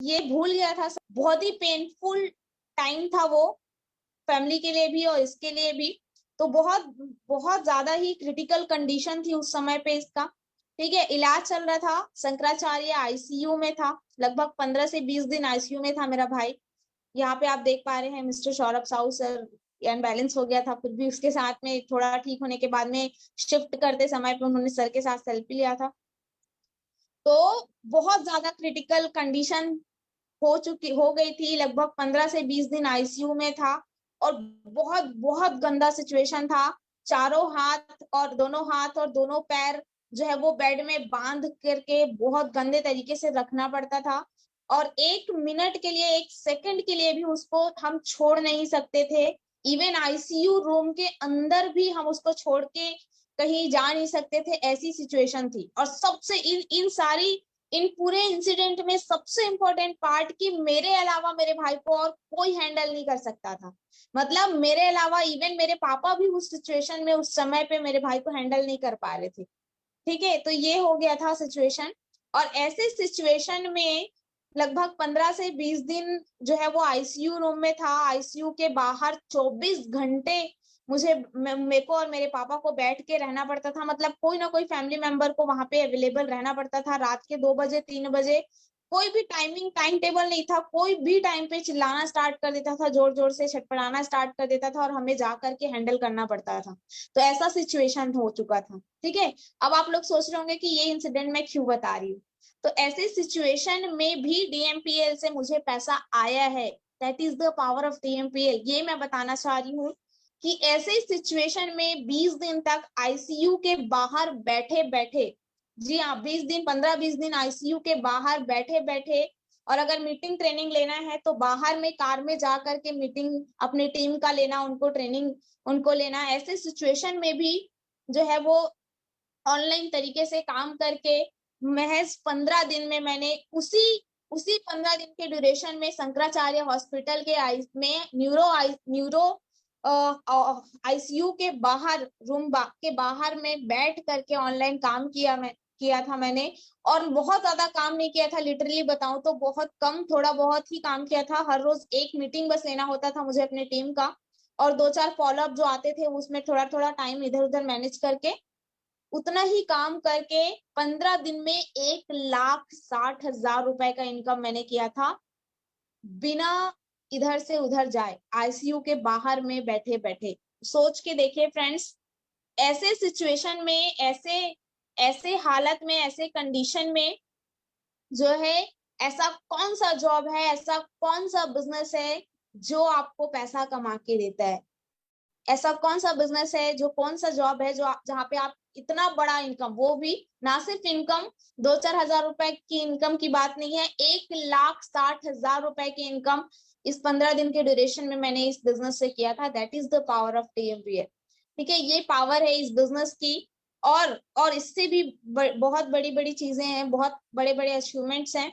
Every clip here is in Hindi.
ये भूल गया था। बहुत ही पेनफुल टाइम था वो, फैमिली के लिए भी और इसके लिए भी। तो बहुत बहुत ज्यादा ही क्रिटिकल कंडीशन थी उस समय पे इसका। ठीक है, इलाज चल रहा था, शंकराचार्य आईसीयू में था, लगभग 15 से 20 दिन आईसीयू में था मेरा भाई। यहाँ पे आप देख पा रहे हैं mister Saurabh Sahu sir, unbalance हो गया था, फिर भी उसके साथ में थोड़ा ठीक होने के बाद में शिफ्ट करते समय पे उन्होंने सर के साथ सेल्फी लिया था। तो बहुत ज्यादा क्रिटिकल कंडीशन हो गई थी, लगभग 15 से 20 दिन आईसीयू में था और बहुत बहुत गंदा सिचुएशन था। चारों हाथ और दोनों पैर जो है वो बेड में बांध करके बहुत गंदे तरीके से रखना पड़ता था, और 1 मिनट के लिए, 1 सेकंड के लिए भी उसको हम छोड़ नहीं सकते थे। इवन आईसीयू रूम के अंदर भी हम उसको छोड़ के कहीं जा नहीं सकते थे, ऐसी सिचुएशन थी। और सबसे इन पूरे इंसिडेंट में सबसे इंपॉर्टेंट पार्ट कि मेरे अलावा मेरे भाई को और कोई हैंडल नहीं कर सकता था। मतलब मेरे अलावा इवन मेरे पापा भी उस सिचुएशन में, उस समय पे मेरे भाई को हैंडल नहीं कर पा रहे थे। ठीक है, तो ये हो गया था सिचुएशन। और ऐसे सिचुएशन में लगभग 15 से 20 दिन जो है वो आईसीयू रूम में था। आईसीयू के बाहर 24 घंटे मेरे को और मेरे पापा को बैठ के रहना पड़ता था। मतलब कोई ना कोई फैमिली मेंबर को वहां पे अवेलेबल रहना पड़ता था। रात के 2 बजे 3 बजे कोई भी टाइम टेबल नहीं था, कोई भी टाइम पे चिल्लाना स्टार्ट कर देता था, जोर जोर से छटपटाना स्टार्ट कर देता था और हमें जा करके हैंडल करना पड़ता था। तो ऐसा सिचुएशन हो चुका था। ठीक है, अब आप लोग सोच रहे होंगे कि ये इंसिडेंट मैं क्यों बता रही हूँ। तो ऐसे सिचुएशन में भी डीएमपीएल से मुझे पैसा आया है। That is the power of DMPL. ये मैं बताना चाह रही हूँ कि ऐसे सिचुएशन में 20 दिन तक आईसीयू के बाहर बैठे बैठे, जी हाँ, 20 दिन, 15-20 दिन आईसीयू के बाहर बैठे बैठे, और अगर मीटिंग ट्रेनिंग लेना है तो बाहर में कार में जा करके मीटिंग अपनी टीम का लेना, उनको ट्रेनिंग उनको लेना। ऐसे सिचुएशन में भी जो है वो ऑनलाइन तरीके से काम करके महज 15 दिन में मैंने उसी उसी 15 दिन के ड्यूरेशन में शंकराचार्य हॉस्पिटल के न्यूरो आईसीयू के बाहर के बाहर में बैठ करके ऑनलाइन काम किया था मैंने। और बहुत ज्यादा काम नहीं किया था, लिटरली बताऊं तो बहुत कम, थोड़ा बहुत ही काम किया था। हर रोज एक मीटिंग बस लेना होता था मुझे अपनी टीम का, और 2-4 फॉलोअप जो आते थे उसमें थोड़ा थोड़ा टाइम इधर उधर मैनेज करके, उतना ही काम करके 15 दिन में 1,60,000 रुपए का इनकम मैंने किया था, बिना इधर से उधर जाए, आईसीयू के बाहर में बैठे बैठे। सोच के देखिए फ्रेंड्स, ऐसे सिचुएशन में, ऐसे ऐसे हालत में, ऐसे कंडीशन में जो है, ऐसा कौन सा जॉब है, ऐसा कौन सा बिजनेस है जो आपको पैसा कमा के देता है? ऐसा कौन सा बिजनेस है, जो कौन सा जॉब है जो जहाँ पे आप इतना बड़ा इनकम, वो भी ना सिर्फ इनकम 2-4 हजार रुपए की इनकम की बात नहीं है, 1,60,000 रुपए की इनकम इस 15 दिन के ड्यूरेशन में मैंने इस बिजनेस से किया था। That is the power of TMPL. ठीक है, ये पावर है इस बिजनेस की। और इससे भी बहुत बड़ी बड़ी चीजें हैं, बहुत बड़े बड़े अचीवमेंट्स हैं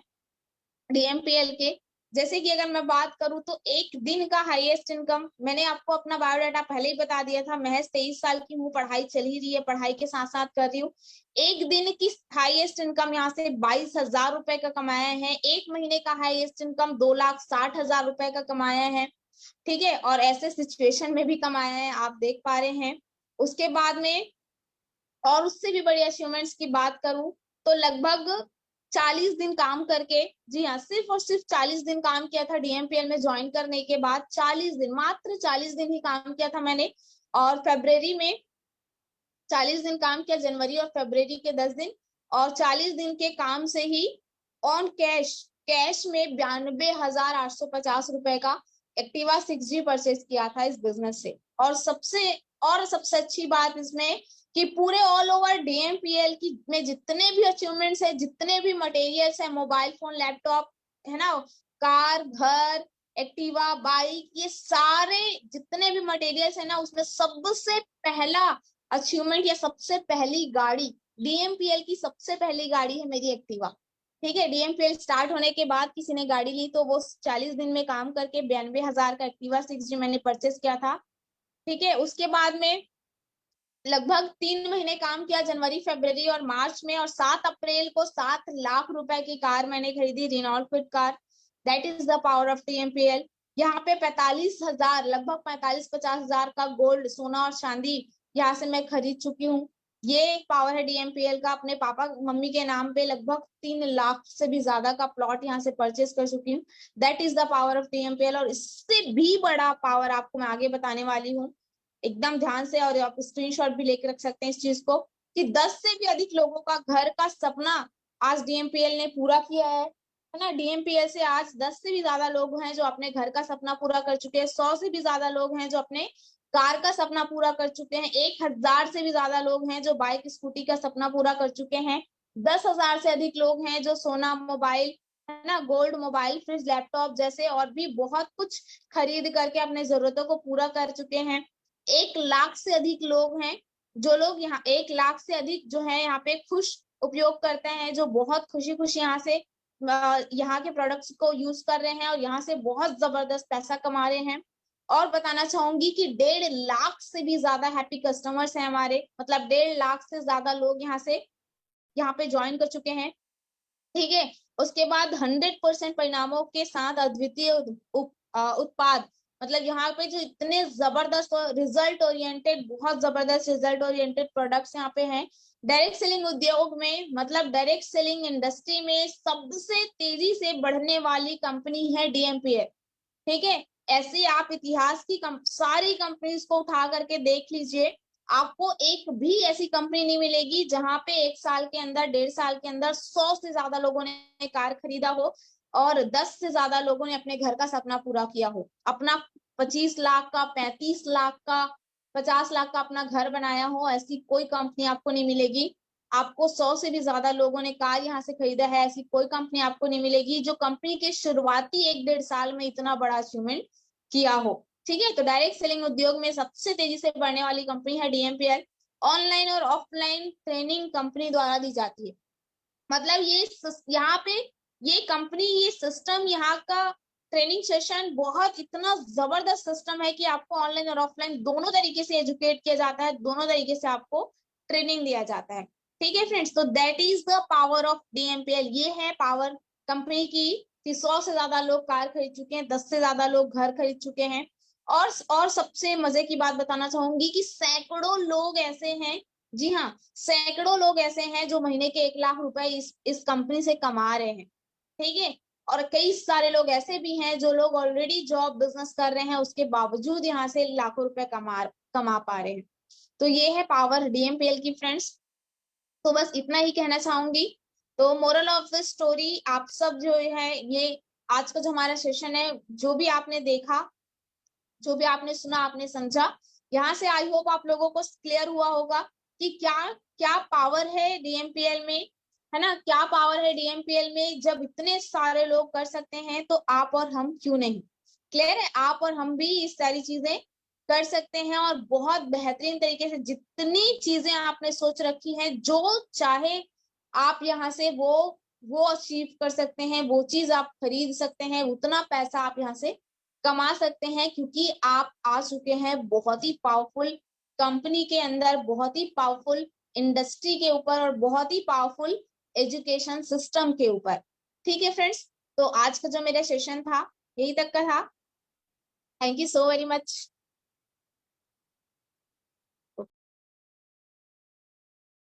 डीएमपीएल के। जैसे कि अगर मैं बात करूं तो एक दिन का हाईएस्ट इनकम, मैंने आपको अपना बायोडाटा पहले ही बता दिया था, महज 23 साल की हूँ, पढ़ाई चल ही रही है, पढ़ाई के साथ साथ कर रही हूँ। एक दिन की हाईएस्ट इनकम यहाँ से 22,000 रुपए का कमाया है। एक महीने का हाईएस्ट इनकम 2,60,000 रुपए का कमाया है। ठीक है, और ऐसे सिचुएशन में भी कमाया है, आप देख पा रहे हैं। उसके बाद में और उससे भी बड़ी अचीवमेंट्स की बात करूं तो लगभग 40 दिन काम करके, जी हाँ, सिर्फ और सिर्फ 40 दिन काम किया था डीएमपीएल में ज्वाइन करने के बाद। 40 दिन, मात्र 40 दिन ही काम किया था मैंने। और फरवरी में 40 दिन काम किया, जनवरी और फरवरी के 10 दिन, और 40 दिन के काम से ही ऑन कैश में 92,850 रुपए का एक्टिवा 6G परचेज किया था इस बिजनेस से। और सबसे अच्छी बात इसमें कि पूरे ऑल ओवर डीएमपीएल की में जितने भी अचीवमेंट्स है, जितने भी मटेरियल्स है, मोबाइल फोन, लैपटॉप, है ना, कार, घर, एक्टिवा, बाइक, ये सारे जितने भी मटेरियल्स है ना, उसमें सबसे पहला अचीवमेंट या सबसे पहली गाड़ी, डीएमपीएल की सबसे पहली गाड़ी है मेरी एक्टिवा। ठीक है, डीएमपीएल स्टार्ट होने के बाद किसी ने गाड़ी ली तो वो 40 दिन में काम करके 92,000 का एक्टिवा 6G मैंने परचेस किया था। ठीक है, उसके बाद में लगभग 3 महीने काम किया, जनवरी, फरवरी और मार्च में, और 7 अप्रैल को 7 लाख रुपए की कार मैंने खरीदी, Renault Kwid car. That is the power of DMPL. यहाँ पे 45,000 लगभग 45-50,000 का गोल्ड, सोना और चांदी यहाँ से मैं खरीद चुकी हूँ। ये एक पावर है डीएमपीएल का। अपने पापा मम्मी के नाम पे लगभग 3 लाख से भी ज्यादा का प्लॉट यहाँ से परचेज कर चुकी हूँ। That is the power of DMPL. और इससे भी बड़ा पावर आपको मैं आगे बताने वाली हूँ, एकदम ध्यान से, और आप स्क्रीनशॉट भी लेके रख सकते हैं इस चीज को, कि 10 से भी अधिक लोगों का घर का सपना आज डीएमपीएल ने पूरा किया है ना। डीएमपीएल से आज 10 से भी ज्यादा लोग हैं जो अपने घर का सपना पूरा कर चुके हैं, 100 से भी ज्यादा लोग हैं जो अपने कार का सपना पूरा कर चुके हैं, 1,000 से भी ज्यादा लोग हैं जो बाइक स्कूटी का सपना पूरा कर चुके हैं, 10,000 से अधिक लोग हैं जो सोना, मोबाइल, है ना, गोल्ड, मोबाइल, फ्रिज, लैपटॉप जैसे और भी बहुत कुछ खरीद करके अपने जरूरतों को पूरा कर चुके हैं। 1 लाख से अधिक लोग हैं जो लोग यहाँ 1 लाख से अधिक जो है यहाँ पे खुश उपयोग करते हैं, जो बहुत खुशी खुशी यहाँ से यहाँ के प्रोडक्ट्स को यूज कर रहे हैं और यहाँ से बहुत जबरदस्त पैसा कमा रहे हैं। और बताना चाहूंगी कि 1.5 लाख से भी ज्यादा हैप्पी कस्टमर्स हैं हमारे, मतलब 1.5 लाख से ज्यादा लोग यहाँ से यहाँ पे ज्वाइन कर चुके हैं। ठीक है, उसके बाद 100% परिणामों के साथ अद्वितीय उत्पाद, मतलब यहाँ पे जो इतने जबरदस्त रिजल्ट ओरिएंटेड, बहुत जबरदस्त रिजल्ट ओरिएंटेड प्रोडक्ट्स यहाँ पे हैं। डायरेक्ट सेलिंग उद्योग में, मतलब डायरेक्ट सेलिंग इंडस्ट्री में सबसे तेजी से बढ़ने वाली कंपनी है डीएमपीएल। ठीक है, ऐसे आप इतिहास की सारी कंपनीज को उठा करके देख लीजिए, आपको एक भी ऐसी कंपनी नहीं मिलेगी जहां पे 1 साल के अंदर, 1.5 साल के अंदर 100 से ज्यादा लोगों ने कार खरीदा हो और 10 से ज्यादा लोगों ने अपने घर का सपना पूरा किया हो, अपना 25 लाख का, 35 लाख का, 50 लाख का अपना घर बनाया हो। ऐसी कोई कंपनी आपको नहीं मिलेगी। आपको 100 से भी ज्यादा लोगों ने कार यहाँ से खरीदा है, ऐसी कोई कंपनी आपको नहीं मिलेगी जो कंपनी के शुरुआती 1-1.5 साल में इतना बड़ा अचीवमेंट किया हो। ठीक है, तो डायरेक्ट सेलिंग उद्योग में सबसे तेजी से बढ़ने वाली कंपनी है डीएमपीएल। ऑनलाइन और ऑफलाइन ट्रेनिंग कंपनी द्वारा दी जाती है, मतलब ये यहाँ पे ये कंपनी, ये सिस्टम, यहाँ का ट्रेनिंग सेशन बहुत इतना जबरदस्त सिस्टम है कि आपको ऑनलाइन और ऑफलाइन दोनों तरीके से एजुकेट किया जाता है, दोनों तरीके से आपको ट्रेनिंग दिया जाता है। ठीक है फ्रेंड्स, तो that is the power of DMPL. ये है पावर कंपनी की कि 100 से ज्यादा लोग कार खरीद चुके हैं, 10 से ज्यादा लोग घर खरीद चुके हैं। और सबसे मजे की बात बताना चाहूंगी कि सैकड़ों लोग ऐसे हैं, जी हाँ, सैकड़ों लोग ऐसे हैं जो महीने के 1 लाख रुपए इस कंपनी से कमा रहे हैं। ठीक है, और कई सारे लोग ऐसे भी हैं जो लोग ऑलरेडी जॉब बिजनेस कर रहे हैं, उसके बावजूद यहाँ से लाखों रुपए कमा पा रहे हैं। तो ये है पावर डीएमपीएल की फ्रेंड्स। तो बस इतना ही कहना चाहूंगी। तो मोरल ऑफ द स्टोरी, आप सब जो है ये आज का जो हमारा सेशन है, जो भी आपने देखा, जो भी आपने सुना, आपने समझा, यहाँ से आई होप आप लोगों को क्लियर हुआ होगा कि क्या क्या पावर है डीएमपीएल में, है ना, क्या पावर है डीएमपीएल में। जब इतने सारे लोग कर सकते हैं तो आप और हम क्यों नहीं। क्लियर है, आप और हम भी इस सारी चीजें कर सकते हैं और बहुत बेहतरीन तरीके से जितनी चीजें आपने सोच रखी हैं, जो चाहे आप यहाँ से वो अचीव कर सकते हैं, वो चीज आप खरीद सकते हैं, उतना पैसा आप यहाँ से कमा सकते हैं, क्योंकि आप आ चुके हैं बहुत ही पावरफुल कंपनी के अंदर, बहुत ही पावरफुल इंडस्ट्री के ऊपर और बहुत ही पावरफुल एजुकेशन सिस्टम के ऊपर। ठीक है फ्रेंड्स, तो आज का जो मेरा सेशन था यही तक का था। Thank you so very much.